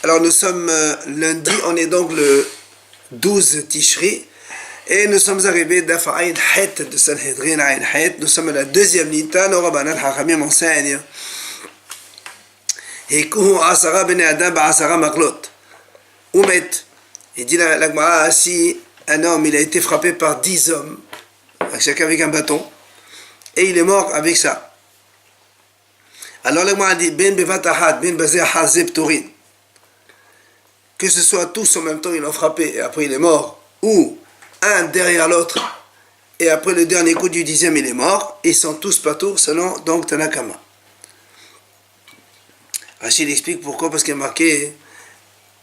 Alors nous sommes lundi, on est donc le 12 Tishri, et nous sommes arrivés d'Afa Ayn Het de Sanhedrin Ayn Het. Nous sommes à la deuxième Nita, nos Rabbanan Hachamim enseignent Hikuhu Asara Ben Adam Ba'asara Maklot. Oumet. Il dit la Gemara, si un homme il a été frappé par 10 hommes, chacun avec un bâton, et il est mort avec ça. Alors la Gemara dit Ben Bevatahad, Ben Bazehad Zeptorin. Que ce soit tous en même temps, ils l'ont frappé et après il est mort, ou un derrière l'autre, et après le dernier coup du 10e, il est mort, ils sont tous patours selon donc Tanakama. Rachid explique pourquoi, parce qu'il y a marqué,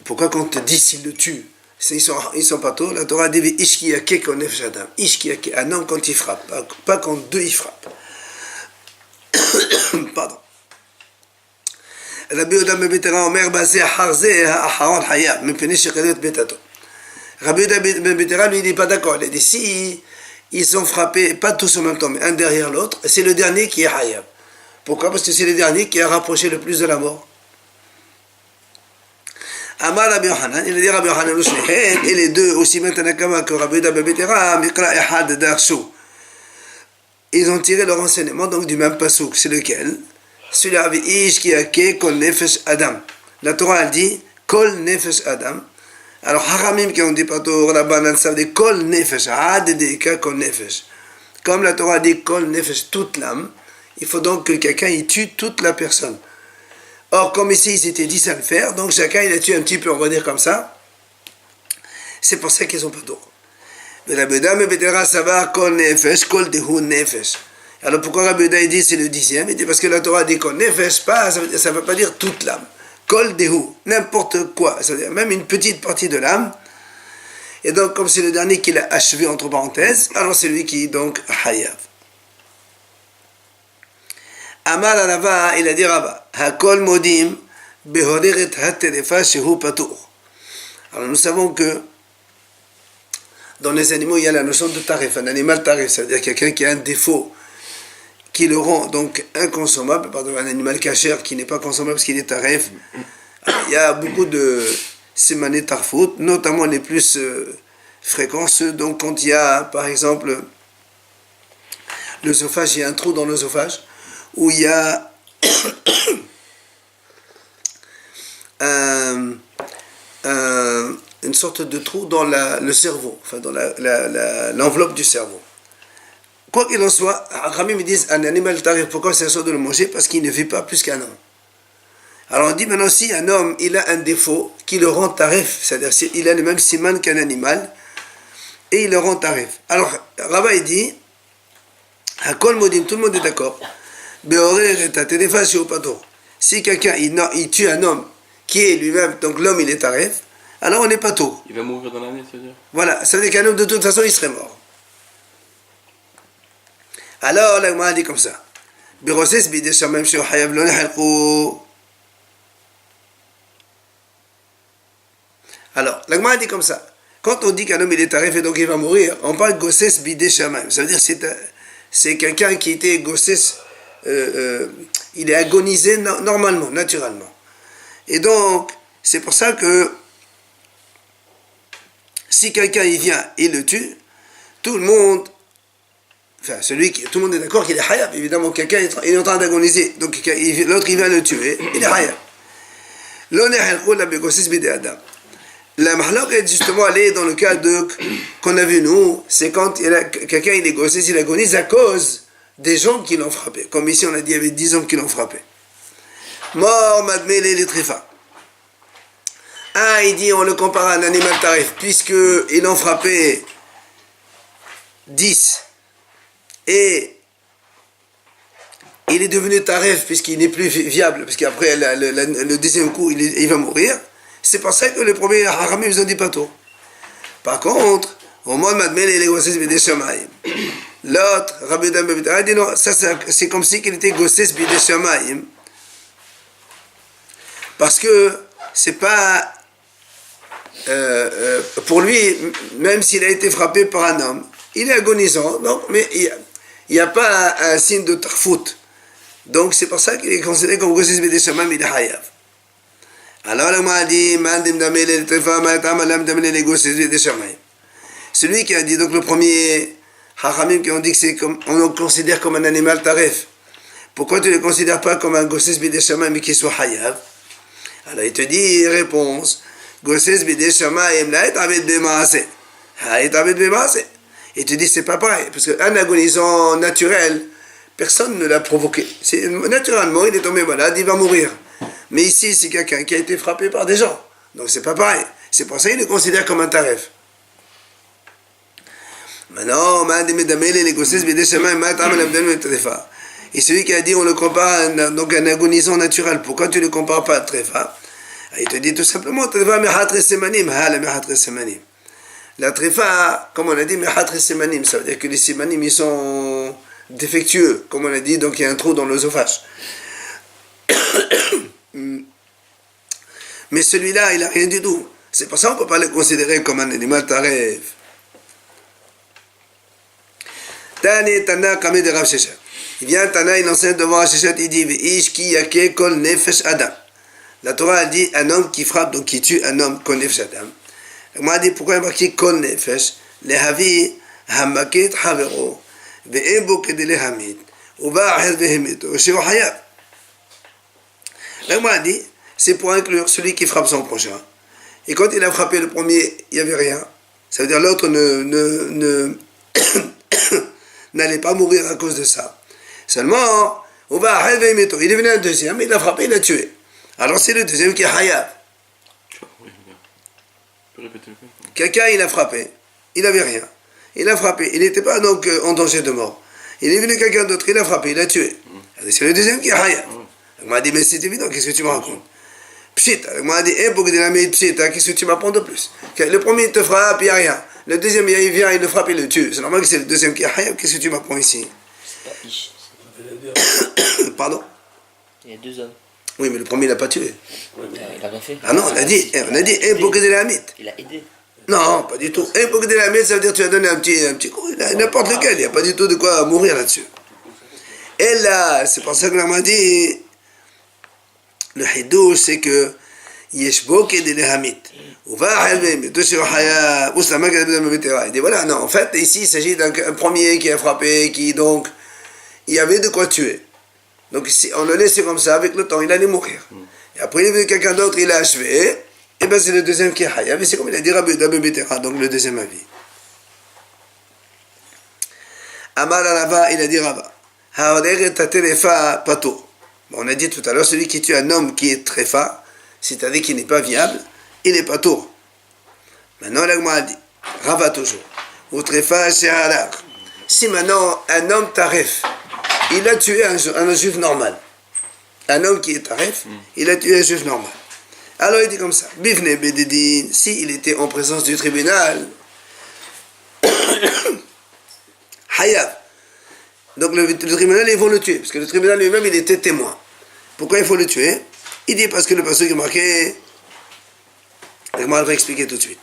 pourquoi quand on te dit s'il le tue, ils sont patours, la Torah dit Ishkiyake konef Adam, Ishkiyake, un homme quand il frappe, pas quand deux il frappent. Pardon. Rabbi Yehuda ben Betera Omer Basé Harzé Aharon Hayab, Mepene Shechelet Betato. Rabbi Yehuda ben Betera lui dit pas d'accord. Il dit si ils sont frappés, pas tous en même temps, mais un derrière l'autre, c'est le dernier qui est Hayab. Pourquoi? Parce que c'est le dernier qui a rapproché le plus de la mort. Amar Rabbi Yohanan, il a dit Rabbi Yohanan et les deux, aussi maintenant que Rabbi Yehuda ben Betera, Mikra Ehad Darsou. Ils ont tiré leur enseignement donc du même pasouk. C'est lequel? Celui-là avait Ish qui a ké kol nefesh Adam. La Torah elle dit kol nefesh Adam. Alors Haramim qui ont dit partout Rabbanan ça veut dire kol nefesh ad deika kol nefesh. Comme la Torah dit kol nefesh toute l'âme, il faut donc que quelqu'un il tue toute la personne. Or comme ici ils étaient 10 à le faire, donc chacun il a tué un petit peu, on va dire comme ça. C'est pour ça qu'ils sont pas d'eau. Mais la Beda me betera savoir kol nefesh kol dehu nefesh. Alors pourquoi Rabbi Yehuda dit c'est le 10e? Il dit parce que la Torah dit qu'on nefesh pas, ça ne veut pas dire toute l'âme. Kol dehu, n'importe quoi, c'est-à-dire même une petite partie de l'âme. Et donc comme c'est le dernier qui l'a achevé entre parenthèses, alors c'est lui qui donc hayav. Amar Rava, il a dit Rava, hakol modim behoreret haterefa shehu patour. Alors nous savons que dans les animaux il y a la notion de tarif, un animal tarif, c'est-à-dire quelqu'un qui a un défaut qui le rend donc inconsommable, pardon, un animal cachère qui n'est pas consommable parce qu'il est tarif. Il y a beaucoup de simané tarfout, notamment les plus fréquents, ceux donc quand il y a par exemple l'œsophage, il y a un trou dans l'œsophage, où il y a une sorte de trou dans le cerveau, enfin dans l'enveloppe du cerveau. Quoi qu'il en soit, Ramim me disent un animal tarif, pourquoi c'est sûr de le manger? Parce qu'il ne vit pas plus qu'un homme. Alors on dit maintenant si un homme il a un défaut qui le rend tarif, c'est-à-dire il a le même siman qu'un animal et il le rend tarif. Alors Rabba il dit Hakol Modim, tout le monde est d'accord. Si quelqu'un il tue un homme qui est lui-même, donc l'homme il est tarif, alors on n'est pas tôt. Il va mourir dans l'année, c'est-à-dire? Voilà, ça veut dire qu'un homme de toute façon il serait mort. Alors, la Gemara dit comme ça. Alors, la Gemara dit comme ça. Quand on dit qu'un homme il est tarif et donc il va mourir, on parle gosses bidé shamaim. Ça veut dire c'est quelqu'un qui était gosses, il est agonisé normalement, naturellement. Et donc, c'est pour ça que si quelqu'un il vient et le tue, tout le monde, enfin tout le monde est d'accord qu'il est hayab, évidemment quelqu'un est en train d'agoniser, donc l'autre il vient le tuer, il est hayab. La mahlaq est justement allée dans le cas qu'on a vu nous, c'est quand quelqu'un il est gossé, il agonise à cause des gens qui l'ont frappé. Comme ici on a dit il y avait 10 hommes qui l'ont frappé. Mort madmele les trifa. Ah, il dit on le compare à un animal tarif, puisqu'ils l'ont frappé 10. Et il est devenu tarif puisqu'il n'est plus viable, parce qu'après le deuxième coup il va mourir. C'est pour ça que le premier haramim ils ont dit pas tout. Par contre, au moment de Madmel et les Gosses Bidé Shamaïm, l'autre, Rabbi Yehuda ben Betera, dit non, ça c'est comme si qu'il était Gosses Bidé Shamaïm. Parce que c'est pas pour lui, même s'il a été frappé par un homme, il est agonisant, donc, mais il n'y a pas un signe de tarfout. Donc c'est pour ça qu'il est considéré comme Gosses Bidé Shamaïm, il est hayav. Alors, le m'a dit, celui qui a dit, donc le premier, Hachamim qui ont dit que c'est comme, on le considère comme un animal taref. Pourquoi tu ne le considères pas comme un gosses bidé shamayim mais qui soit hayav? Alors il te dit, réponse, gosses bidé shamayim la et abed bemaase. Ha et abed bemaase. Il te dit, c'est pas pareil, parce qu'un agonisant naturel, personne ne l'a provoqué. Naturellement, il est tombé malade, il va mourir. Mais ici, c'est quelqu'un qui a été frappé par des gens. Donc c'est pas pareil. C'est pour ça qu'il le considère comme un taref. Maintenant, et celui qui a dit on le compare à un agonisant naturel, pourquoi tu ne le compares pas à Trefa? Il te dit tout simplement la Trefa, comme on a dit, ça veut dire que les Simanim ils sont défectueux, comme on a dit, donc il y a un trou dans l'œsophage. Mais celui-là, il n'a rien du tout. C'est pour ça qu'on ne peut pas le considérer comme un animal taref. Tane Tana Kameh de Rav Sheshet. Il vient Tana, il enseigne devant Rav Sheshet, il dit Ish ki yake kol nefesh adam. La Torah dit un homme qui frappe, donc qui tue un homme kol nefesh adam. On m'a dit pourquoi il y a marqué kol nefesh? Lehavi hamaket havero ve'ebo kede lehamit uba ahed vehemito sheo hayab. On m'a dit c'est pour inclure celui qui frappe son prochain. Et quand il a frappé le premier, il n'y avait rien. Ça veut dire l'autre n'allait pas mourir à cause de ça. Seulement, il est venu un deuxième, il a frappé, il a tué. Alors c'est le deuxième qui est hayab. Quelqu'un, il a frappé, il n'avait rien. Il a frappé, il n'était pas donc en danger de mort. Il est venu quelqu'un d'autre, il a frappé, il a tué. C'est le deuxième qui est hayab. Il m'a dit, mais c'est évident, qu'est-ce que tu me racontes? Pshit, il m'a dit, qu'est-ce que tu m'apprends de plus? Le premier, il te frappe, il n'y a rien. Le deuxième, il vient, il le frappe, il le tue. C'est normal que c'est le deuxième qui est hayab. Qu'est-ce que tu m'apprends ici? C'est pas Ish. Pardon? Il y a deux hommes. Oui, mais le premier, il n'a pas tué. Il a rien fait. Ah non, on a dit, il a aidé. Non, pas du tout. Ça veut dire que tu as donné un petit coup, n'importe lequel. Il n'y a pas du tout de quoi mourir là-dessus. Et là, c'est pour ça que l'on m'a dit, le hidouch, c'est que Yeshbo de lehamit. Il dit voilà, non, en fait, ici, il s'agit d'un premier qui a frappé, qui donc, il y avait de quoi tuer. Donc, si on le laissait comme ça, avec le temps, il allait mourir. Et après, il est venu quelqu'un d'autre, il a achevé, et bien c'est le deuxième qui est hayab, et c'est comme il a dit Rabbi Betera, donc le deuxième avis. Amar Rava, il a dit Rava, on a dit tout à l'heure, celui qui tue un homme qui est tréfa, c'est-à-dire qui n'est pas viable, il n'est pas tour. Maintenant, l'agma a dit, Rava toujours, ou tréfa chez Harar. Si maintenant un homme taref, il a tué un juif normal, un homme qui est taref, il a tué un juif normal. Alors il dit comme ça, Bivne Bededin, s'il était en présence du tribunal, Hayab. Donc le tribunal, ils vont le tuer, parce que le tribunal lui-même, il était témoin. Pourquoi il faut le tuer? Il dit parce que le passage est marqué, je vais expliquer tout de suite.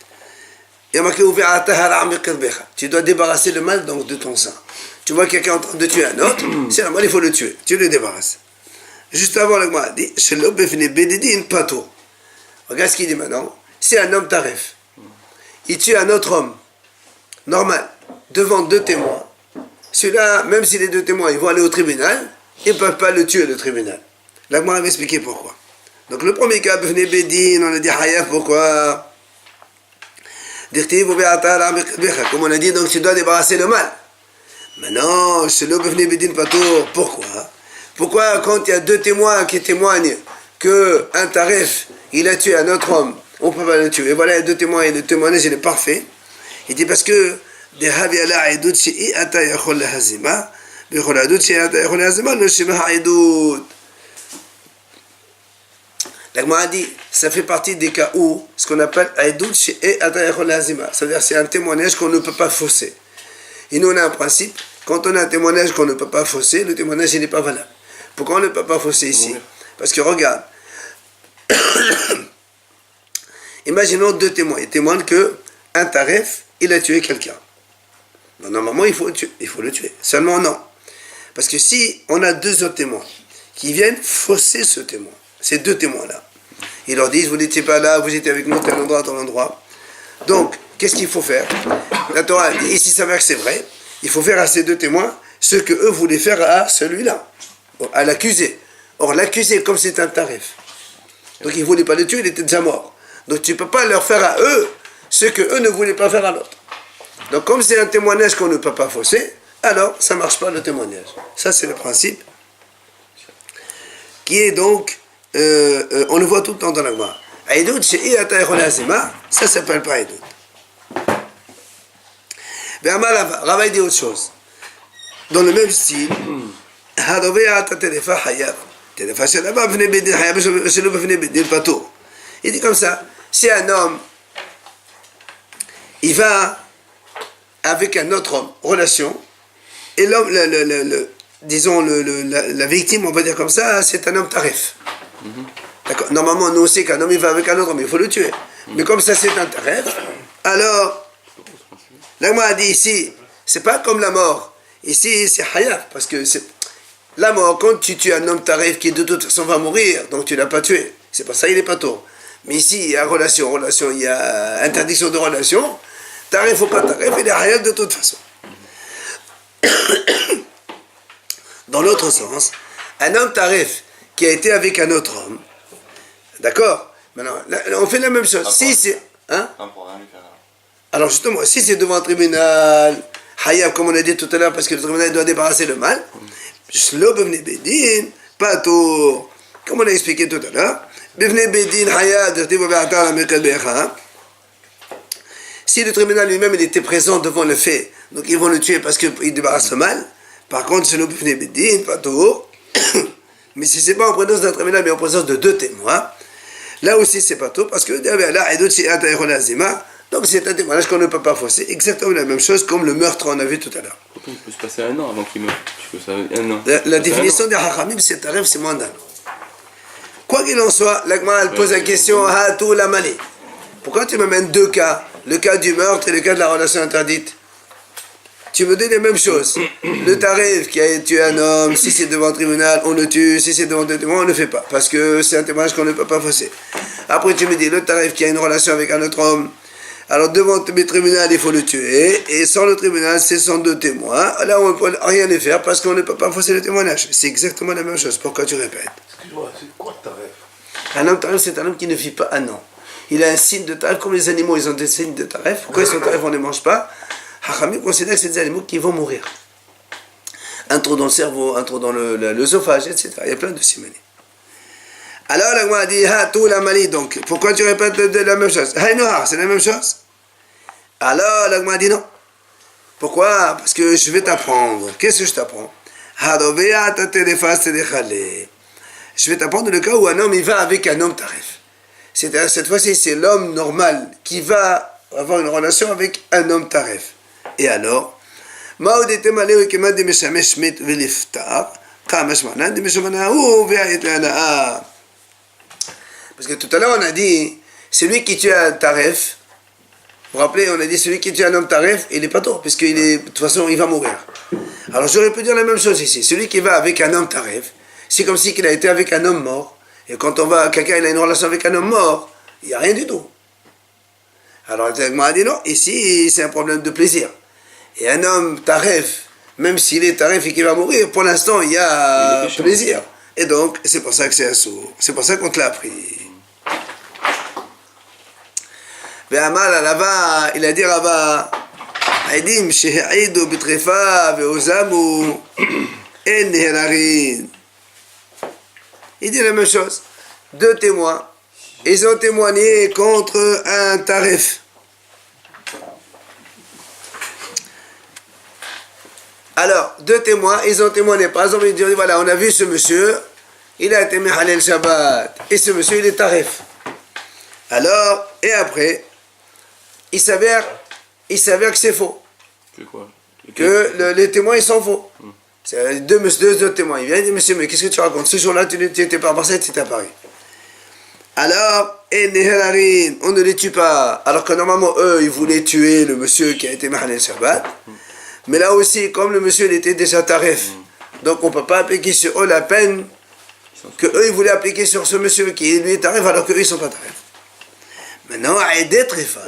Il y a marqué, tu dois débarrasser le mal donc, de ton sang. Tu vois quelqu'un en train de tuer un autre, c'est normal, il faut le tuer, tu le débarrasses. Juste avant, le a dit, regarde ce qu'il dit maintenant. C'est un homme taref. Il tue un autre homme, normal, devant deux témoins. Celui-là, même si les deux témoins ils vont aller au tribunal, ils ne peuvent pas le tuer, le tribunal. L'Agma va expliquer pourquoi. Donc le premier cas, on a dit Hayaf, pourquoi? Comme on a dit, donc tu dois débarrasser le mal. Maintenant, pourquoi? Pourquoi quand il y a deux témoins qui témoignent qu'un taref, il a tué un autre homme, on ne peut pas le tuer? Et voilà, il y a deux témoins et le témoignage il est parfait. Il dit parce que l'Agma a dit, ça fait partie des cas où, ce qu'on appelle Aïdoud et Atayachol Hazima. C'est-à-dire c'est un témoignage qu'on ne peut pas fausser. Et nous on a un principe, quand on a un témoignage qu'on ne peut pas fausser, le témoignage il n'est pas valable. Pourquoi on ne peut pas fausser ici? Parce que regarde, imaginons deux témoins, ils témoignent qu'un taref, il a tué quelqu'un. Donc, normalement il faut le tuer. Seulement non. Parce que si on a deux autres témoins qui viennent fausser ce témoin, ces deux témoins-là, Ils leur disent, vous n'étiez pas là, vous étiez avec nous, tel endroit, tel endroit. Donc, qu'est-ce qu'il faut faire? La Torah dit, ici ça s'avère que c'est vrai, il faut faire à ces deux témoins ce que eux voulaient faire à celui-là, à l'accusé. Or, l'accusé, comme c'est un tarif, donc ils ne voulaient pas le tuer, il était déjà mort. Donc tu ne peux pas leur faire à eux ce que eux ne voulaient pas faire à l'autre. Donc comme c'est un témoignage qu'on ne peut pas fausser, alors ça ne marche pas le témoignage. Ça c'est le principe qui est donc, on le voit tout le temps dans la Gemara. Aïdoud, chez Iyata Echonazima, ça s'appelle pas Aïdoud. Rava dit autre chose. Dans le même style, il dit comme ça, si un homme, il va avec un autre homme, relation, et l'homme, disons, la victime, on va dire comme ça, c'est un homme tarif. D'accord. Normalement, nous aussi, qu'un homme il va avec un autre homme, il faut le tuer. Mais comme ça, c'est un tarif, alors, l'Agma a dit ici, c'est pas comme la mort. Ici, c'est hayaf, parce que c'est la mort, quand tu tues un homme tarif qui de toute façon va mourir, donc tu ne l'as pas tué. C'est pour ça qu'il n'est pas tôt. Mais ici, il y a relation, il y a interdiction de relation. Tarif ou pas tarif, il est hayaf de toute façon. Dans l'autre sens, un homme tarif qui a été avec un autre homme, d'accord? Maintenant, là, on fait la même chose. Si c'est, hein? Alors justement, si c'est devant un tribunal, hayab, comme on a dit tout à l'heure, parce que le tribunal doit débarrasser le mal, Shlo bevne bedin, pas tout, comme on a expliqué tout à l'heure, bevne bedin hayab, si le tribunal lui-même il était présent devant le fait, donc ils vont le tuer parce qu'il débarrasse le mal. Par contre, Shlo bevne bedin, pas tout. Mais si c'est pas en présence d'un tribunal, mais en présence de deux témoins, là aussi c'est pas tout, parce que là, donc c'est un témoignage qu'on ne peut pas fausser, exactement la même chose comme le meurtre on a vu tout à l'heure. Pourtant il peut se passer un an avant qu'il meure. Tu peux ça un an. La définition des Hachamim, c'est un rêve, c'est moins d'un an. Quoi qu'il en soit, l'Agma elle pose la question à tout la Mali. Pourquoi tu m'amènes deux cas, le cas du meurtre et le cas de la relation interdite? Tu me dis les mêmes choses. Le tarif qui a tué un homme, si c'est devant un tribunal, on le tue. Si c'est devant deux témoins, on ne le fait pas. Parce que c'est un témoignage qu'on ne peut pas fausser. Après, tu me dis le tarif qui a une relation avec un autre homme. Alors, devant le tribunal, il faut le tuer. Et sans le tribunal, c'est sans deux témoins. Là, on ne peut rien y faire parce qu'on ne peut pas fausser le témoignage. C'est exactement la même chose. Pourquoi tu répètes? Excuse-moi, c'est quoi le tarif? Un homme tarif, c'est un homme qui ne vit pas un an. Il a un signe de tarif, comme les animaux, ils ont des signes de tarif. Pourquoi ils sont tarif, on ne les mange pas? Hachamim considère que c'est des animaux qui vont mourir. Un trou dans le cerveau, un trou dans l'œsophage, etc. Il y a plein de simanis. Alors, la Gemara dit, tout la mali, donc, pourquoi tu répètes la même chose? C'est la même chose? Alors, la Gemara dit non. Pourquoi? Parce que je vais t'apprendre. Qu'est-ce que je t'apprends? Je vais t'apprendre le cas où un homme, il va avec un homme tarif. C'est-à-dire, cette fois-ci, c'est l'homme normal qui va avoir une relation avec un homme tarif. Et alors, parce que tout à l'heure on a dit, celui qui tue un tarif, vous vous rappelez, on a dit celui qui tue un homme tarif, il n'est pas tort, puisqu'il est, de toute façon il va mourir. Alors j'aurais pu dire la même chose ici, celui qui va avec un homme tarif, c'est comme si il a été avec un homme mort, et quand on va, quelqu'un il a une relation avec un homme mort, il n'y a rien du tout. Alors le m'a dit non, ici c'est un problème de plaisir. Et un homme tarif, même s'il est tarif et qu'il va mourir, pour l'instant il y a plaisir. Et donc c'est pour ça que c'est un sourd. C'est pour ça qu'on te l'a appris. Ve'amal Rava, il a dit Rava, Aidim she'aidu bitrefa ve'ozamu en neherarin. Il dit la même chose. Deux témoins, ils ont témoigné contre un tarif. Alors, deux témoins, ils ont témoigné. Par exemple, ils disent, voilà, on a vu ce monsieur, il a été Mehalel Shabbat, et ce monsieur, il est tarif. Alors, et après, il s'avère que c'est faux. C'est quoi? Que les témoins, ils sont faux. C'est deux témoins. Il vient et dit, monsieur, mais qu'est-ce que tu racontes? Ce jour-là, tu n'étais pas à Marseille, tu étais à Paris. Alors, on ne les tue pas. Alors que normalement, eux, ils voulaient tuer le monsieur qui a été Mehalel Shabbat. Mais là aussi, comme le monsieur il était déjà tarif, donc on ne peut pas appliquer sur eux la peine que eux ils voulaient appliquer sur ce monsieur qui lui est tarif alors qu'eux ils sont pas tarif. Maintenant, Aïdet Refa.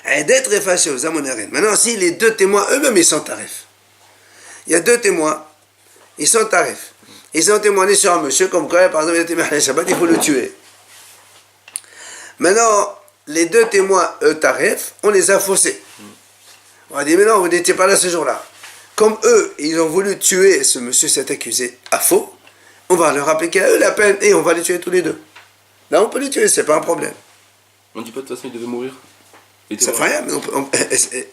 Aïdet Refa chez Ozamonarin. Maintenant, si les deux témoins eux-mêmes ils sont tarifs. Il y a deux témoins, ils sont tarifs. Ils ont témoigné sur un monsieur comme quoi, par exemple, il a témoigné le Shabbat, il faut le tuer. Maintenant, les deux témoins, eux, tarifs, on les a faussés. On a dit, mais non, vous n'étiez pas là ce jour-là. Comme eux, ils ont voulu tuer ce monsieur, cet accusé, à faux, on va leur appliquer à eux la peine et on va les tuer tous les deux. Là, on peut les tuer, c'est pas un problème. On dit pas de toute façon, il devait mourir. Ça fait rien, mais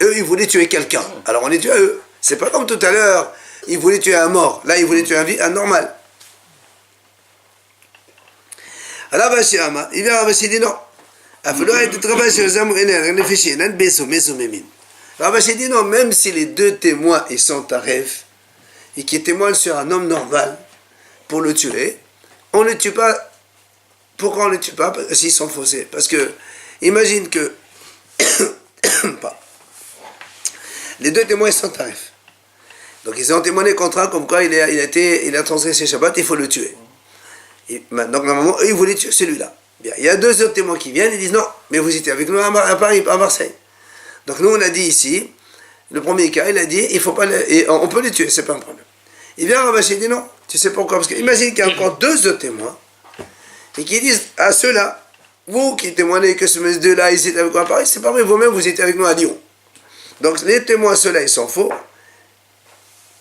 eux, ils voulaient tuer quelqu'un. Alors on les tue à eux. C'est pas comme tout à l'heure, ils voulaient tuer un mort. Là, ils voulaient tuer un normal. Alors, il vient Rabbi dit non. Rabbi dit non, même si les deux témoins ils sont tarifs et qui témoignent sur un homme normal pour le tuer, on ne le tue pas. Pourquoi on ne le tue pas? S'ils sont faussés. Parce que, imagine que les deux témoins ils sont tarifs. Donc ils ont témoigné contre un comme quoi il a transgressé Shabbat, il faut le tuer. Donc normalement, eux ils voulaient tuer celui-là. Bien, il y a deux autres témoins qui viennent et disent non, mais vous étiez avec nous à Paris, à Marseille. Donc nous on a dit ici, le premier cas, il a dit il faut pas on peut les tuer, c'est pas un problème. Il vient Rabbi dit non, tu sais pourquoi? Parce que imagine qu'il y a encore deux autres témoins et qui disent à ceux-là, vous qui témoignez que ce monsieur deux-là, ils étaient avec nous à Paris, c'est pas vrai, vous-même vous étiez avec nous à Lyon. Donc les témoins, ceux-là, ils sont faux.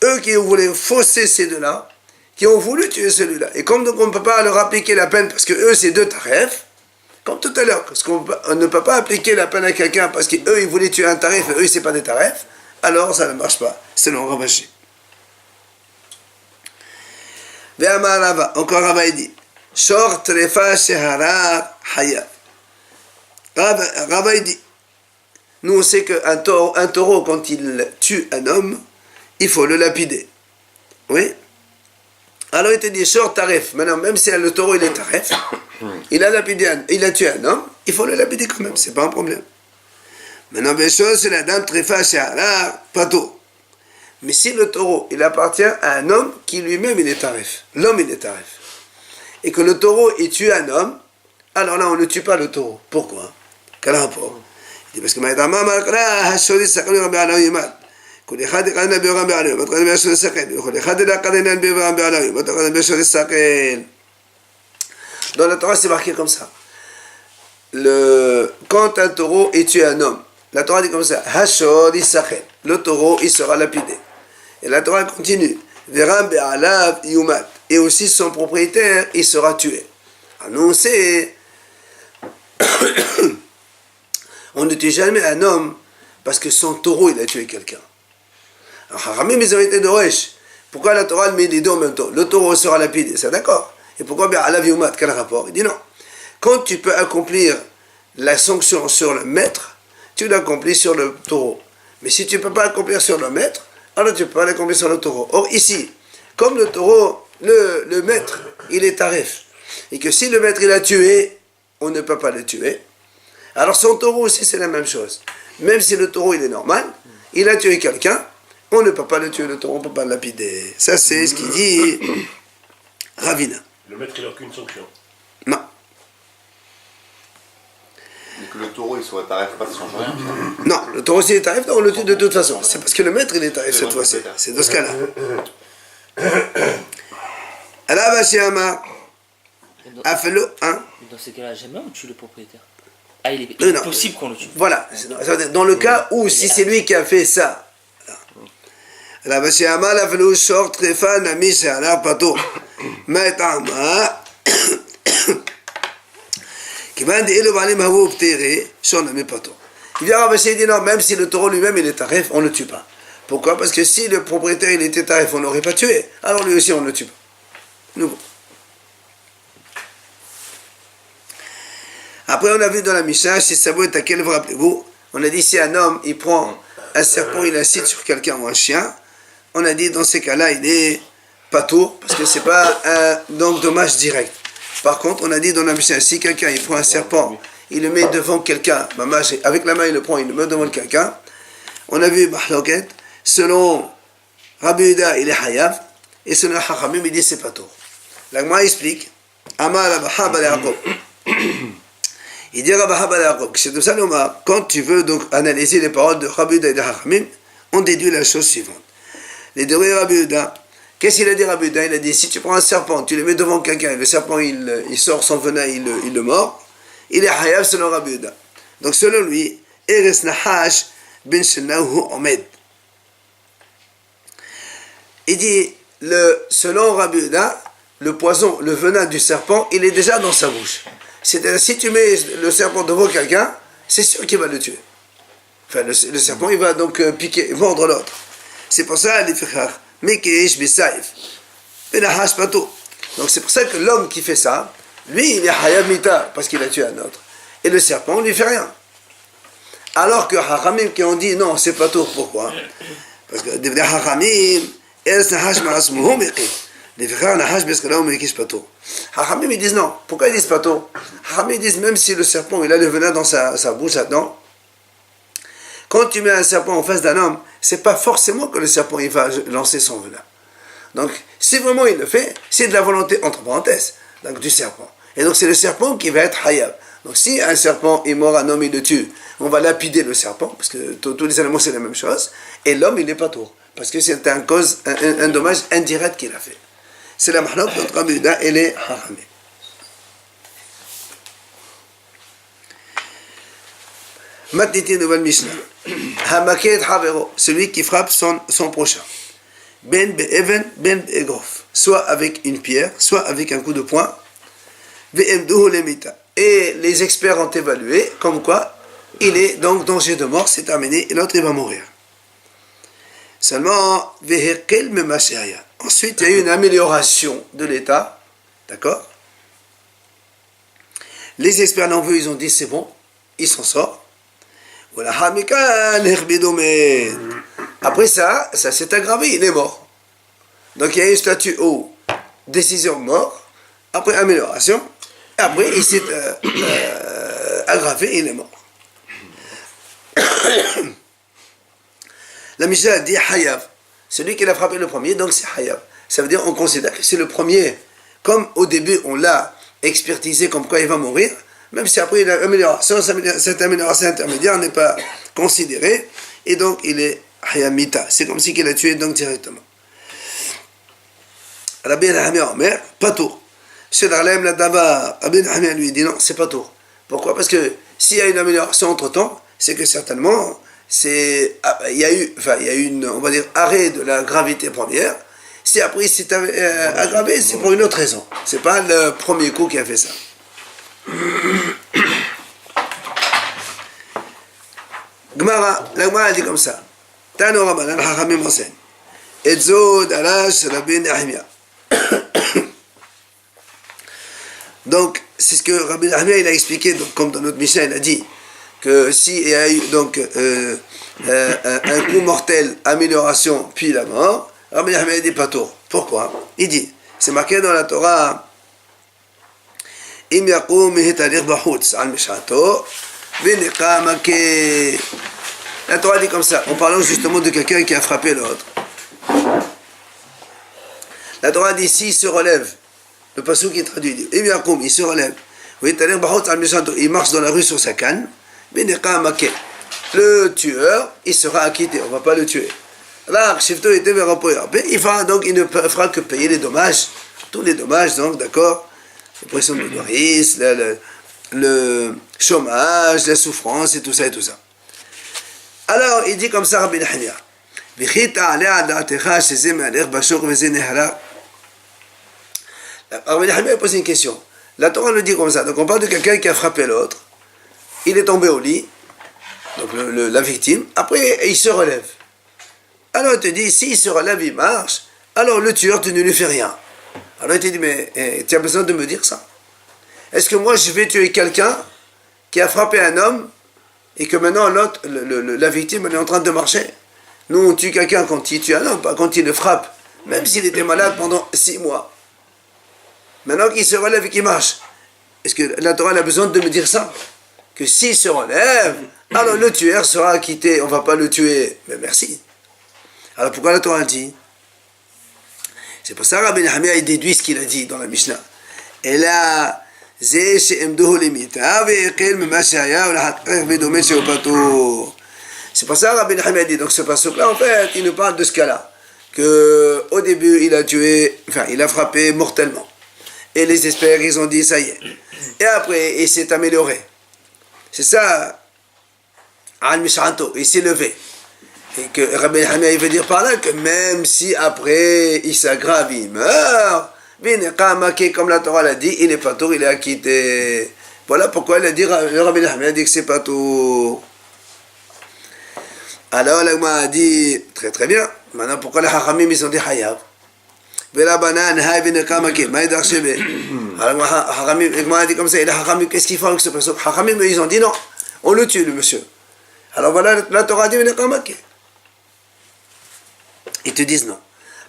Eux qui voulaient fausser ces deux-là, qui ont voulu tuer celui-là. Et comme donc on ne peut pas leur appliquer la peine parce que eux c'est deux tarifs, comme tout à l'heure, parce qu'on ne peut pas appliquer la peine à quelqu'un parce qu'eux ils voulaient tuer un tarif et eux c'est pas des tarifs, alors ça ne marche pas. C'est non Ravashi. Encore Rava dit, Shor trefa shehara hayav. Rava dit, nous on sait qu'un taureau quand il tue un homme, il faut le lapider. Oui. Alors il te dit, Shor tarif. Maintenant, même si le taureau il est tarif, il a tué un homme, il faut le lapider quand même, c'est pas un problème. Maintenant, bien chose, c'est la dame trefa shehara pato. Mais si le taureau, il appartient à un homme qui lui-même il est tarif, l'homme il est tarif, et que le taureau il tue un homme, alors là on ne tue pas le taureau. Pourquoi? Quel rapport? Il dit parce que Maïdama Malkra Hashori Sakali Rabbi Alawi Mat. Kul Echad Kadena Bi Rabbi Alawi Mat Kadena Bi Hashori Sakali. Kul Echad Kadena Bi Rabbi Alawi Mat Kadena Bi Hashori Sakali. Dans la Torah c'est marqué comme ça. Quand un taureau est tué un homme, la Torah dit comme ça, Hashori Sakali. Le taureau il sera lapidé. Et la Torah continue. Veram Be'alav Yumat. Et aussi son propriétaire, il sera tué. Alors nous on sait, on ne tue jamais un homme parce que son taureau il a tué quelqu'un. Alors Haramim ils ont été de Resh. Pourquoi la Torah met les deux en même temps? Le taureau sera lapidé, c'est d'accord. Et pourquoi Be'alav Yumat? Quel rapport? Il dit non. Quand tu peux accomplir la sanction sur le maître, tu l'accomplis sur le taureau. Mais si tu ne peux pas accomplir sur le maître, alors tu ne peux pas l'accomplir sur le taureau. Or ici, comme le taureau, le maître, il est tarif, et que si le maître il a tué, on ne peut pas le tuer, alors son taureau aussi c'est la même chose. Même si le taureau il est normal, il a tué quelqu'un, on ne peut pas le tuer, le taureau, on ne peut pas le lapider. Ça c'est ce qu'il dit Ravina. Le maître il n'a aucune sanction. Non. Et que le taureau il soit tarif, pas de change rien. Non, le taureau s'il est tarif, on le tue de toute façon. C'est parce que le maître il est tarif cette fois-ci. C'est dans ce cas-là. Alors, Bachiyama, Afelo, hein? Dans ces cas-là, jamais on tue le propriétaire. Ah, il est Non. possible qu'on le tue. Voilà, dans le cas où, si c'est lui qui a fait ça. Alors, Bachiyama, Afelo, Shor, Trefa, Nami, Shehalar, Pato, Maetama, Kivan, Elo, Balim, Havou, Ptere, Shor, Nami, Pato. Il vient Rabbi dit non, même si le taureau lui-même il est tarif, on ne le tue pas. Pourquoi? Parce que si le propriétaire il était tarif, on n'aurait pas tué. Alors lui aussi on ne le tue pas. Nouveau. Après on a vu dans la Mishnah, si ça vous est à quel vous rappelez-vous, on a dit si un homme il prend un serpent, il incite sur quelqu'un ou un chien, on a dit dans ces cas-là il est pas tour, parce que c'est pas un donc dommage direct. Par contre on a dit dans la Mishnah, si quelqu'un il prend un serpent, il le met devant quelqu'un, avec la main il le prend, il le met devant quelqu'un, on a vu Mahloket, selon Rabbi Yehuda il est hayav, Et selon Hachamim, il dit c'est pas tôt. L'Agma explique, Amar Rabba Bar Yaakov. Il dit Rabba Bar Yaakov, c'est de ça, quand tu veux donc analyser les paroles de Rabbi Yehuda et de Hachamim, on déduit la chose suivante. Les deux Rabbi Yehuda, qu'est-ce qu'il a dit Rabbi Yehuda? Il a dit, si tu prends un serpent, tu le mets devant quelqu'un, et le serpent il sort son venin, il le mord, il est hayav selon Rabbi Yehuda. Donc selon lui, Eres Nahash ben Shenahu Omed. Il dit, selon Rabbi Yehuda, le poison, le venin du serpent, il est déjà dans sa bouche. C'est-à-dire, si tu mets le serpent devant quelqu'un, c'est sûr qu'il va le tuer. Enfin, le serpent, il va donc mordre l'autre. C'est pour ça, les frères, Mekesh Bisaif, Benahash Pato. Donc c'est pour ça que l'homme qui fait ça, lui, il est Hayab Mita, parce qu'il a tué un autre. Et le serpent, ne lui fait rien. Alors que Hachamim qui ont dit, non, c'est Pato, pourquoi? Parce que les Hachamim, El Nahash Marasmuhu Mekeh. Les frères Nahash Beskala Mekesh Pato. Hachamim, ils disent non. Pourquoi ils disent Pato? Hachamim, ils disent, même si le serpent, il a le venin dans sa bouche là-dedans, quand tu mets un serpent en face d'un homme, c'est pas forcément que le serpent il va lancer son venin. Donc, si vraiment il le fait, c'est de la volonté, entre parenthèses, donc du serpent. Et donc, c'est le serpent qui va être hayab. Donc, si un serpent est mort, un homme il le tue, on va lapider le serpent, parce que tous les animaux c'est la même chose, et l'homme il n'est pas tour, parce que c'est un dommage indirect qu'il a fait. C'est la mahnok de Rabbi Yehuda et les Hachamim. Maintenant, une nouvelle Mishnah. Hamaket Havero, celui qui frappe son prochain. Ben be'even, ben be'egrof. Soit avec une pierre, soit avec un coup de poing. Ve'emduhu lemita. Et les experts ont évalué comme quoi il est donc danger de mort, c'est terminé, et l'autre il va mourir. Seulement, ve'hekel memashaya. Ensuite, il y a eu une amélioration de l'état. D'accord? Les experts l'ont vu, ils ont dit c'est bon, il s'en sort. Après ça s'est aggravé, il est mort. Donc il y a eu statut haut, décision mort, après amélioration, et après il s'est aggravé, il est mort. La Mishnah dit Hayav, celui qui l'a frappé le premier, donc c'est Hayav. Ça veut dire on considère que c'est le premier. Comme au début on l'a expertisé comme quoi il va mourir, même si après cette amélioration intermédiaire n'est pas considérée, et donc il est Hayamita. C'est comme si qu'il a tué donc directement. Rabbi Yehuda Omer, pas tour. Chez l'Arlem, la Dava, Rabbi Yehuda lui dit non, c'est pas tour. Pourquoi? Parce que s'il y a une amélioration entre temps, c'est que certainement, il y a eu une, on va dire, arrêt de la gravité première. Si après il s'est aggravé, c'est pour une autre raison. C'est pas le premier coup qui a fait ça. La Gemara dit comme ça. Tano Rabbanan Hachamim enseigne. Edzo Darash Rabbi Nehemia. Donc, c'est ce que Rabbi Nehemia il a expliqué, donc, comme dans notre Mishnah, il a dit que s'il y a eu donc un coup mortel, amélioration, puis la mort, Rabbi Nehemia dit pas tôt. Pourquoi? Il dit, c'est marqué dans la Torah. La Torah dit comme ça, en parlant justement de quelqu'un qui a frappé l'autre. La Torah dit, s'il se relève, le passage qui est traduit, il se relève, il marche dans la rue sur sa canne, le tueur, il sera acquitté, on ne va pas le tuer. Donc il ne fera que payer les dommages, tous les dommages, donc d'accord, la pression de nourrice, le chômage, la souffrance et tout ça et tout ça. Alors il dit comme ça Rabbi Nehemia, Rabbi Nehemia pose une question. La Torah le dit comme ça, donc on parle de quelqu'un qui a frappé l'autre, il est tombé au lit, donc la victime, après il se relève. Alors il te dit, s'il se relève, il marche, alors le tueur, tu ne lui fais rien. Alors il te dit, mais tu as besoin de me dire ça? Est-ce que moi je vais tuer quelqu'un qui a frappé un homme et que maintenant l'autre, la victime, elle est en train de marcher? Nous on tue quelqu'un quand il tue un homme, pas quand il le frappe, même s'il était malade pendant 6 mois. Maintenant qu'il se relève et qu'il marche, est-ce que la Torah a besoin de me dire ça? Que s'il se relève, alors le tueur sera acquitté, on ne va pas le tuer. Mais merci. Alors pourquoi la Torah dit? C'est pour ça que Rabbi Nehemia il déduit ce qu'il a dit dans la Mishnah. Et là, c'est pour ça que Rabbi Nehemia dit, donc ce pasuk-là, en fait, il nous parle de ce cas-là. Qu'au début, il a frappé mortellement. Et les experts, ils ont dit, ça y est. Et après, il s'est amélioré. C'est ça, Al-Mishanto, il s'est levé. Et que Rabbi Nehemia, il veut dire par là que même si après, il s'aggrave, il meurt, comme la Torah l'a dit, il est pas tour, il est acquitté. Voilà pourquoi le Rabbi Nehemia dit que c'est pas tour. Alors, l'Agma a dit, très très bien, maintenant pourquoi les Hachamim ils ont dit Hayav? Vela banan, Hayav Nekamake, Maïdar Shebe. Alors, l'Agma a dit comme ça, et les Hachamim, qu'est-ce qu'ils font avec ce personne? Hachamim, ils ont dit non, on le tue, le monsieur. Alors voilà, la Torah dit Nekamake. Ils te disent non.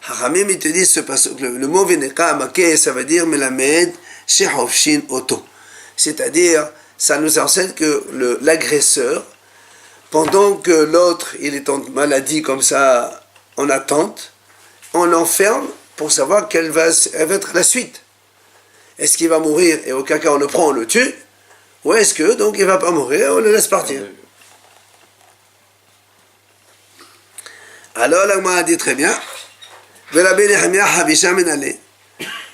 Hachamim, ils te disent le mot Nekamake, ça veut dire Melamed Shehofshin Oto. C'est-à-dire, ça nous enseigne que l'agresseur, pendant que l'autre, il est en maladie comme ça, en attente, on l'enferme pour savoir quelle va être la suite. Est-ce qu'il va mourir et auquel cas on le prend, on le tue? Ou est-ce que, donc, il ne va pas mourir, on le laisse partir? Alors, l'Agma a dit très bien,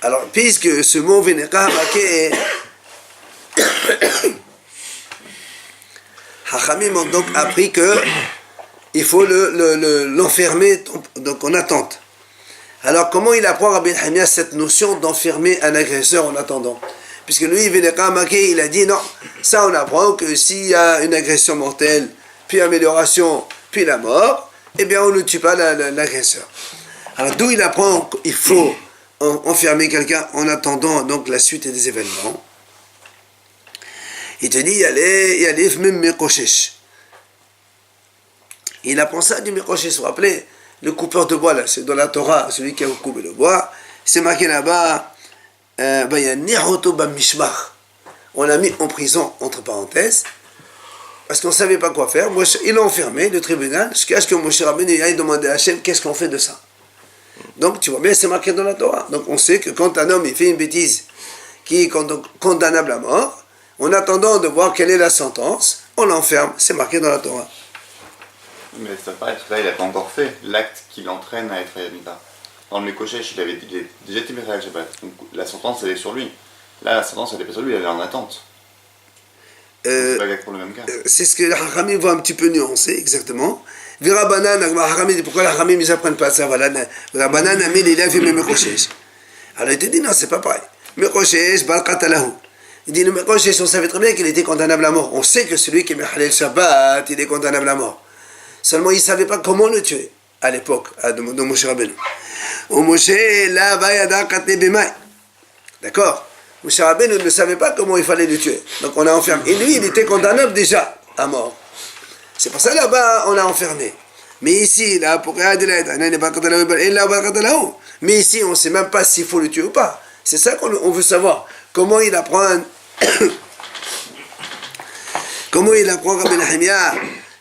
alors, puisque ce mot Veneka Hamake Hachamim ont donc appris qu'il faut l'enfermer donc en attente. Alors comment il apprend Rabbi Nehemia cette notion d'enfermer un agresseur en attendant? Puisque lui, il a dit non, ça on apprend que s'il y a une agression mortelle, puis amélioration, puis la mort, eh bien on ne tue pas l'agresseur. Alors d'où il apprend qu'il faut enfermer quelqu'un en attendant donc la suite des événements? Il te dit, Yalef même Mekoshesh. Il apprend ça du Mekoshesh. Vous vous rappelez, le coupeur de bois, là, c'est dans la Torah, celui qui a coupé le bois. C'est marqué là-bas, on l'a mis en prison, entre parenthèses, parce qu'on ne savait pas quoi faire. Il l'a enfermé, le tribunal, jusqu'à ce que Moshe Rabbeinu aille demander à Hachem, qu'est-ce qu'on fait de ça? Donc, tu vois bien, c'est marqué dans la Torah. Donc, on sait que quand un homme il fait une bêtise qui est condamnable à mort, en attendant de voir quelle est la sentence, on l'enferme. C'est marqué dans la Torah. Mais ça paraît, parce que là, il n'a pas encore fait l'acte qui l'entraîne à être Yamita. Dans le Mekoshesh, il avait déjà été Mekoshesh Shabbat. Donc la sentence, elle est sur lui. Là, la sentence, elle n'est pas sur lui, elle est en attente. C'est pas pour le même cas. C'est ce que les Hachamim vont un petit peu nuancer, exactement. Vira Banan, pourquoi les Hachamim, ils n'apprennent pas ça? Voilà, Vira Banan, Amil, il a fait Mekoshesh. Alors il te dit, non, c'est pas pareil. Mekoshesh, Balkatalahu. Il dit, le Mekoshesh, on savait très bien qu'il était condamnable à mort. On sait que celui qui est Mechalel Shabbat, il est condamnable à mort. Seulement, il ne savait pas comment le tuer, à l'époque, de Moshe Rabbeinu. Moshe, là, Vayada Katne Bemai. D'accord? Moshe Rabbeinu ne savait pas comment il fallait le tuer. Donc, on l'a enfermé. Et lui, il était condamnable déjà à mort. C'est pour ça, là-bas, on l'a enfermé. Mais ici, là, pour mais ici, on ne sait même pas s'il faut le tuer ou pas. C'est ça qu'on veut savoir. Comment il apprend Rabbi Nehemia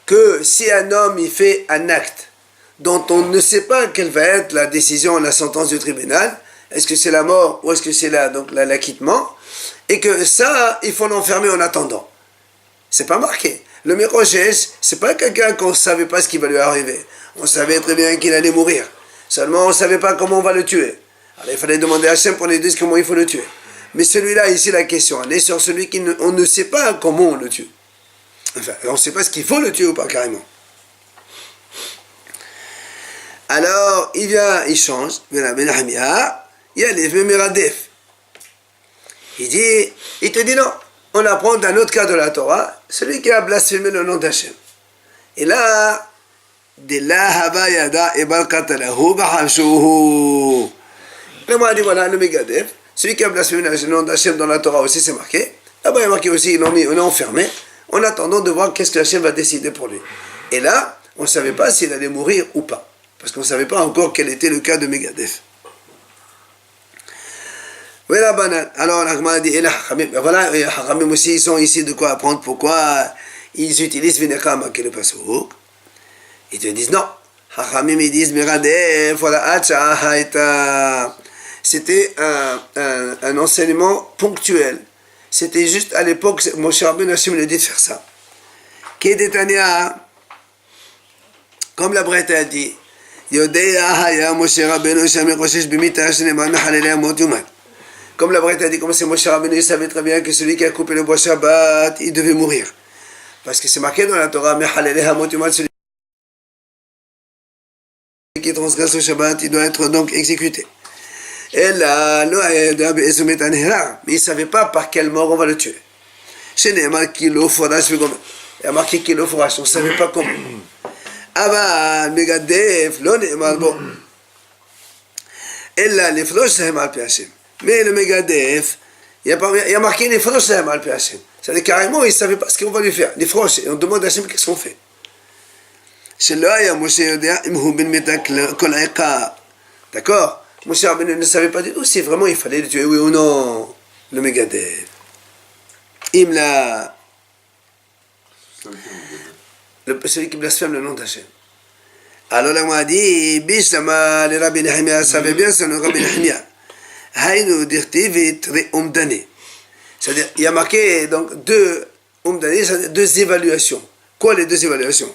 que si un homme il fait un acte dont on ne sait pas quelle va être la décision, la sentence du tribunal, est-ce que c'est la mort ou est-ce que c'est l'acquittement, et que ça, il faut l'enfermer en attendant. C'est pas marqué. Le Mekoshesh, c'est pas quelqu'un qu'on ne savait pas ce qui va lui arriver. On savait très bien qu'il allait mourir. Seulement, on ne savait pas comment on va le tuer. Alors, il fallait demander à Hachem pour nous dire comment il faut le tuer. Mais celui-là, ici, la question, elle est sur celui on ne sait pas comment on le tue. Enfin, on ne sait pas ce qu'il faut le tuer ou pas, carrément. Alors, il vient, il change, il y a les Meradef. Il te dit non, on apprend d'un autre cas de la Torah, celui qui a blasphémé le nom d'Hachem. Et là, de la Habayada et Balkatalahu Bahashuhu. Le mot a dit voilà, le Megadef. Celui qui a blasphémé le nom d'Hachem dans la Torah aussi, c'est marqué. Là-bas, il est marqué aussi, on l'a enfermé, en attendant de voir qu'est-ce que Hachem va décider pour lui. Et là, on ne savait pas s'il allait mourir ou pas. Parce qu'on ne savait pas encore quel était le cas de Megadef. Voilà, banane. Alors, l'Agma a dit, et là, voilà, les Hachamim aussi, ils sont ici de quoi apprendre pourquoi ils utilisent Vineka Maké le Passouk. Ils te disent non. Hachamim ils disent Meradef, voilà, c'était un enseignement ponctuel. C'était juste à l'époque, Moshe Rabbeinu Hashem lui a dit de faire ça. Kedetania, comme la Brette a dit, comme la Brette a dit, comme c'est Moshe Rabbeinu, il savait très bien que celui qui a coupé le bois Shabbat, il devait mourir. Parce que c'est marqué dans la Torah, celui qui transgresse le Shabbat, il doit être donc exécuté. Et là, mais il ne savait pas par quelle mort on va le tuer. Il y a marqué qu'il on ne savait pas comment. אבל מגדף לא נאמר בו אלא לפרוש להם על פי השם. Mais le מגדף, il y a marqué לפרוש להם על פי השם. C'est-à-dire carrément, il ne savait pas ce qu'on va lui faire. לפרוש, et on demande à Hachem qu'est-ce qu'on fait. שלא היה משה יודע אם הוא בן מתה כל העיקר. D'accord? Moshe Rabbeinu ne savait pas du tout si vraiment il fallait le tuer, oui ou non, le מגדף. אם la... celui qui blasphème le nom d'Hachem. Alors là, on a dit, Bishlama, le Rabbi Nehemia savait bien c'est le Rabbi Nehemia. Haïnu dirtivit re-omdane. C'est-à-dire, il y a marqué donc deux omdane, c'est-à-dire deux évaluations. Quoi les deux évaluations?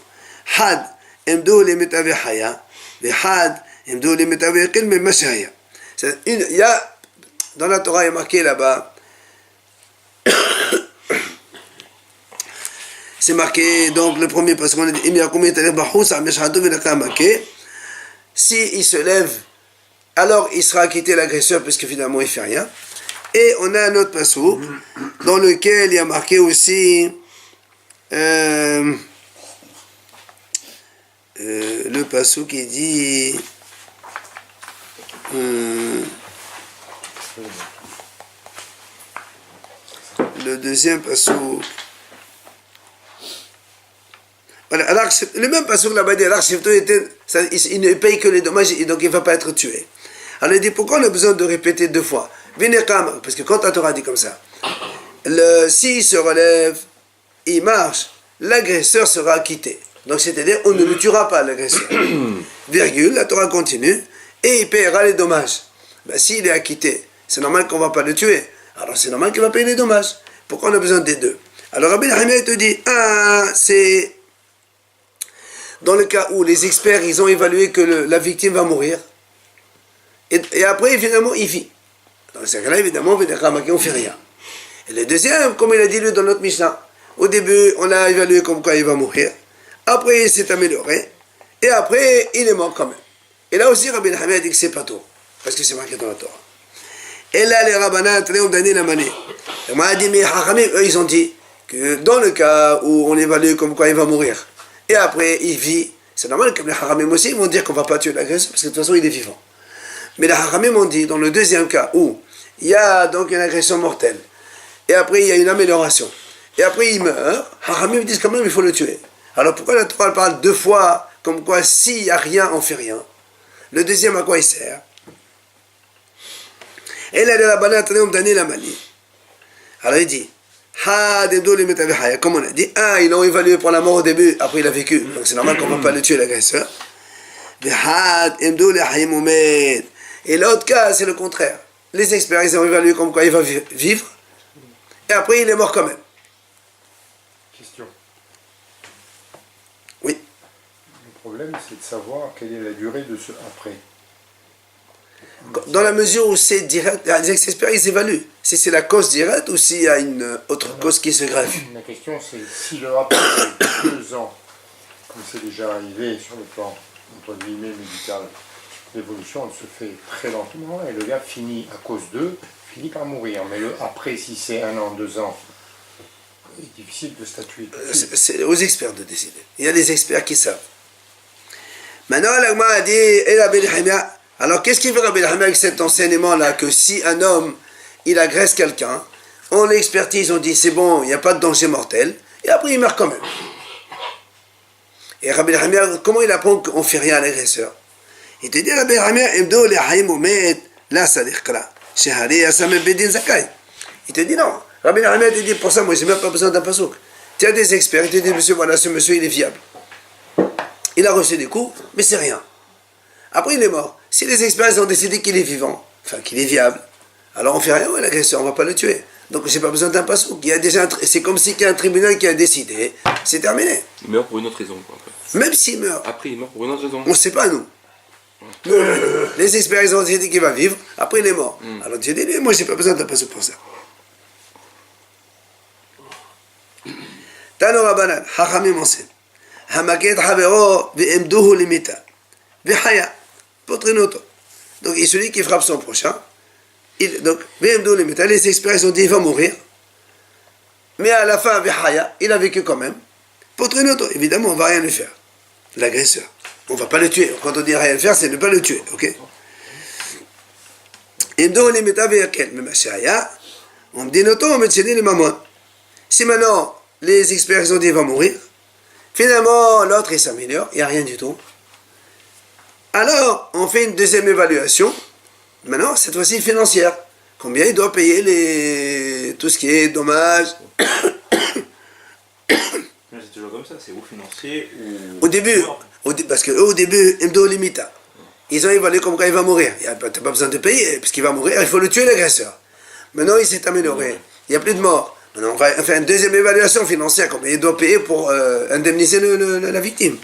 Had, emdou le metavé haya, et had, emdou le metavé qil me mashaya. Il y a, dans la Torah, il y a marqué là-bas, c'est marqué, donc le premier, parce qu'on a dit, si il se lève, alors il sera acquitté l'agresseur, puisque finalement il ne fait rien. Et on a un autre passouk, dans lequel il y a marqué aussi le passouk qui dit le deuxième passouk. Voilà, alors, le même passouk là-bas dit, il ne paye que les dommages et donc il ne va pas être tué. Alors il dit, pourquoi on a besoin de répéter deux fois? Parce que quand la Torah dit comme ça, s'il se relève, il marche, l'agresseur sera acquitté. Donc c'est-à-dire, on ne le tuera pas, l'agresseur. Virgule, la Torah continue, et il paiera les dommages. Ben, s'il est acquitté, c'est normal qu'on ne va pas le tuer. Alors c'est normal qu'il va payer les dommages. Pourquoi on a besoin des deux? Alors Rabbi Nehemia te dit, c'est dans le cas où les experts, ils ont évalué que la victime va mourir, et après, finalement, il vit. Dans ce cas-là, évidemment, on ne fait rien. Et le deuxième, comme il a dit lui dans notre Mishnah, au début, on a évalué comme quoi il va mourir, après, il s'est amélioré, et après, il est mort quand même. Et là aussi, Rabbi Nehemia a dit que c'est pas tout, parce que c'est marqué dans la Torah. Et là, les rabbinats ont donné la manée. On m'a dit, mais Hachamim, eux, ils ont dit que dans le cas où on évalue comme quoi il va mourir, et après il vit, c'est normal que les Hachamim aussi ils vont dire qu'on ne va pas tuer l'agresseur parce que de toute façon il est vivant. Mais les Hachamim ont dit dans le deuxième cas où il y a donc une agression mortelle, et après il y a une amélioration, et après il meurt, Hachamim disent quand même il faut le tuer. Alors pourquoi la Torah parle deux fois comme quoi s'il n'y a rien on fait rien? Le deuxième à quoi il sert? Et là les rabbinats ont donné la manie. Alors il dit, comme on a dit, ils l'ont évalué pour la mort au début, après il a vécu, donc c'est normal qu'on ne va pas le tuer l'agresseur. Et l'autre cas, c'est le contraire. Les experts, ils ont évalué comme quoi il va vivre, et après il est mort quand même. Question. Oui. Le problème, c'est de savoir quelle est la durée de ce après. Dans la mesure où c'est direct, les experts ils évaluent si c'est la cause directe ou s'il y a une autre cause qui se greffe. La question c'est si le après 2 ans, comme c'est déjà arrivé sur le plan entre guillemets médical, l'évolution elle se fait très lentement et le gars finit à cause d'eux, finit par mourir. Mais le après, si c'est 1 an, 2 ans, c'est difficile de statuer. C'est aux experts de décider. Il y a des experts qui savent. Maintenant, l'Agma a dit, et Rabbi Nehemia. Alors, qu'est-ce qu'il veut Rabbi Nehemia avec cet enseignement-là, que si un homme, il agresse quelqu'un, on l'expertise, on dit, c'est bon, il n'y a pas de danger mortel, et après il meurt quand même. Et Rabbi Nehemia, comment il apprend qu'on ne fait rien à l'agresseur? Il te dit, Rabbi Nehemia, imdo le haïm oumed, la sadiqra, shehari yasamem bedin zakai. Il te dit, non, Rabbi Nehemia te dit, pour ça, moi, je n'ai même pas besoin d'un pasouk. Tu as des experts, il te dit, monsieur, voilà, ce monsieur, il est fiable. il a reçu des coups, mais c'est rien. Après, il est mort. Si les experts ont décidé qu'il est vivant, enfin qu'il est viable, alors on fait rien à l'agresseur, on ne va pas le tuer. Donc j'ai pas besoin d'un passouk. Il y a déjà c'est comme si il y a un tribunal qui a décidé, c'est terminé. Il meurt pour une autre raison. Quoi, après. Même s'il meurt, Après, il meurt pour une autre raison. on ne sait pas nous. Nous, les experts ont décidé qu'il va vivre, après il est mort. Alors tu dis, moi j'ai pas besoin d'un passouk pour ça. Tano Rabbanan, Hachamim enseigne. Hamaket Havero ve'emduhu limita. Ve'haya. Potrinoto. Donc, il celui qui frappe son prochain. Donc, ve'emduhu limita. Les experts ont dit il va mourir. Mais à la fin, ve'haya, il a vécu quand même. Potrinoto. Évidemment, on ne va rien lui faire. L'agresseur. On ne va pas le tuer. Quand on dit rien faire, c'est ne pas le tuer. Ok? Emduhu limita ve'yakel. Mais machaya. On me dit noto, on me tient les mamans. Si maintenant, les experts ont dit il va mourir, finalement l'autre il s'améliore, il n'y a rien du tout. Alors on fait une deuxième évaluation, maintenant cette fois-ci financière. Combien il doit payer tout ce qui est dommages. C'est toujours comme ça, c'est ou financier ou... Au début, parce qu'au début, Mdo Limita, ils ont évalué comme quoi il va mourir. Tu n'as pas besoin de payer, parce qu'il va mourir, il faut le tuer l'agresseur. Maintenant il s'est amélioré, il n'y a plus de mort. Maintenant, on va faire une deuxième évaluation financière, combien il doit payer pour indemniser la victime.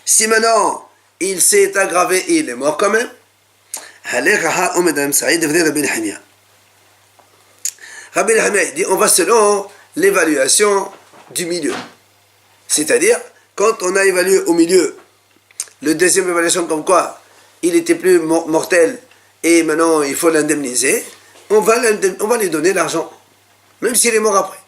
Si maintenant il s'est aggravé et il est mort quand même, Rabbi Hanina dit on va selon l'évaluation du milieu. C'est-à-dire, quand on a évalué au milieu, le deuxième évaluation comme quoi il était plus mortel et maintenant il faut l'indemniser, on va lui donner l'argent, même s'il est mort après.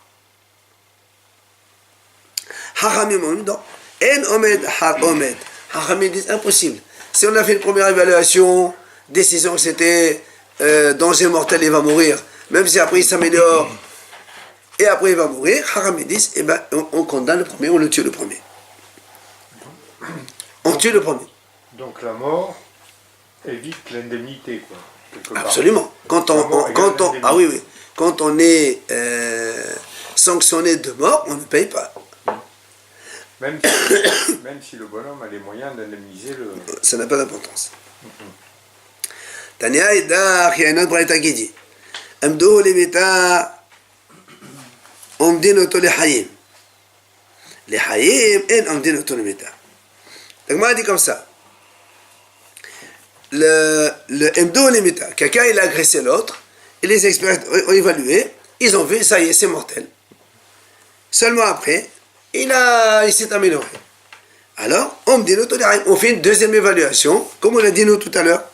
Hachamim disent impossible. Si on a fait une première évaluation, décision que c'était danger mortel, il va mourir, même si après il s'améliore et après il va mourir, Hachamim disent eh ben, on condamne le premier, on le tue le premier. On tue le premier. Donc la mort évite l'indemnité, quoi. Absolument. Quand on est sanctionné de mort, on ne paye pas. Même si le bonhomme a les moyens d'indemniser le... Ça n'a pas d'importance. Tania Idach, il y a une autre braïta qui dit Amdou limita omdinoto les hayim. Les hayim en omdinoto limita. Donc moi, dit comme ça. Le Mdo limita, quelqu'un il a agressé l'autre, et les experts ont évalué, ils ont vu, ça y est, c'est mortel. Seulement après, il s'est amélioré. Alors, on fait une deuxième évaluation, comme on l'a dit nous tout à l'heure.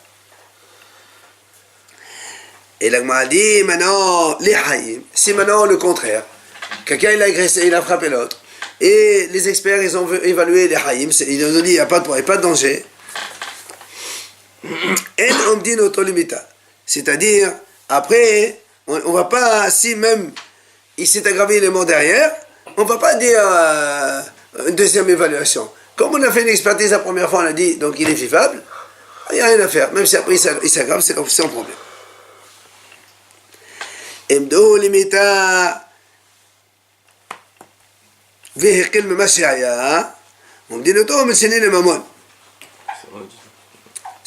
Et l'Agma dit, maintenant, les haïm, c'est maintenant le contraire. Quelqu'un il a agressé, il a frappé l'autre, et les experts ils ont évalué les haïm, ils ont dit, il n'y a pas de danger. C'est-à-dire, après, on ne va pas, si même il s'est aggravé, il est mort derrière, on ne va pas dire une deuxième évaluation. Comme on a fait une expertise la première fois, on a dit, donc il est vivable, il n'y a rien à faire. Même si après il s'aggrave, c'est son problème. Emdo limita vehicle memashaya, on me dit le temps, on me signe le mamon.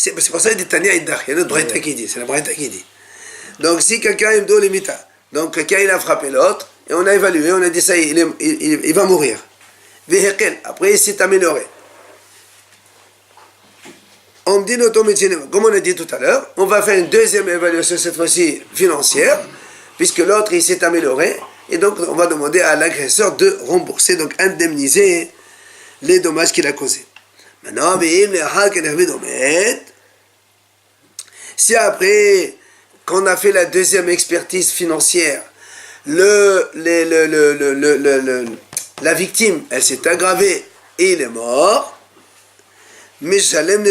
C'est pour ça qu'il dit Tania Iddach, il y a notre braïta qui dit, c'est la braïta qui dit. Donc si quelqu'un aime do limita, donc quelqu'un il a frappé l'autre, et on a évalué, on a dit ça, il va mourir. Vehikel, après il s'est amélioré. On me dit notre métier, comme on a dit tout à l'heure, on va faire une deuxième évaluation, cette fois-ci financière, puisque l'autre il s'est amélioré, et donc on va demander à l'agresseur de rembourser, donc indemniser les dommages qu'il a causés. Maintenant, si après, quand on a fait la deuxième expertise financière, la victime, elle s'est aggravée et il est mort, mais Shalem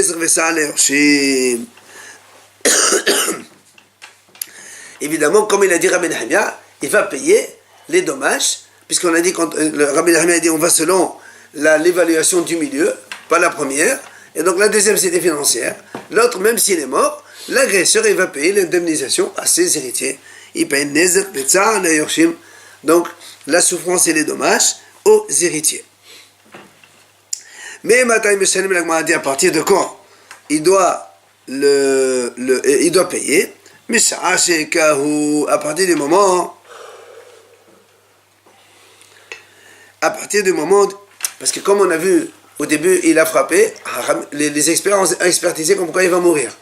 évidemment, comme il a dit Rabbi Nehemia, il va payer les dommages, puisqu'on a dit, Rabbi Nehemia a dit, on va selon l'évaluation du milieu, pas la première, et donc la deuxième c'était financière. L'autre, même s'il est mort, l'agresseur il va payer l'indemnisation à ses héritiers. Il paye Nezer, Betzar, Yorshim, Donc, la souffrance et les dommages aux héritiers. Mais Mataï Meshalim, l'Agma a dit à partir de quand il doit payer. Mais à partir du moment, parce que comme on a vu au début, il a frappé, les experts ont expertisé comme quoi il va mourir.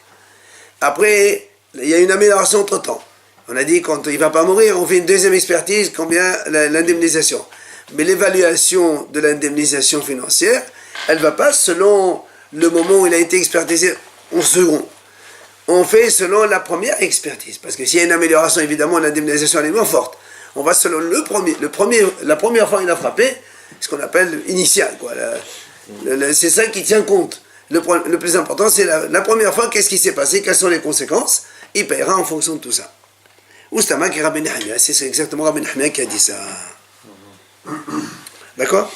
Après, il y a une amélioration entre temps. On a dit quand il ne va pas mourir, on fait une deuxième expertise, combien l'indemnisation. Mais l'évaluation de l'indemnisation financière, elle ne va pas selon le moment où il a été expertisé en second. On fait selon la première expertise. Parce que s'il y a une amélioration, évidemment, l'indemnisation est moins forte. On va selon la première fois qu'il a frappé, ce qu'on appelle initial, quoi. C'est ça qui tient compte. Le plus important, c'est la première fois, qu'est-ce qui s'est passé, quelles sont les conséquences. Il paiera en fonction de tout ça. Oustama qui Rabbi Nehemia, c'est exactement Rabbi Nehemia qui a dit ça. D'accord ?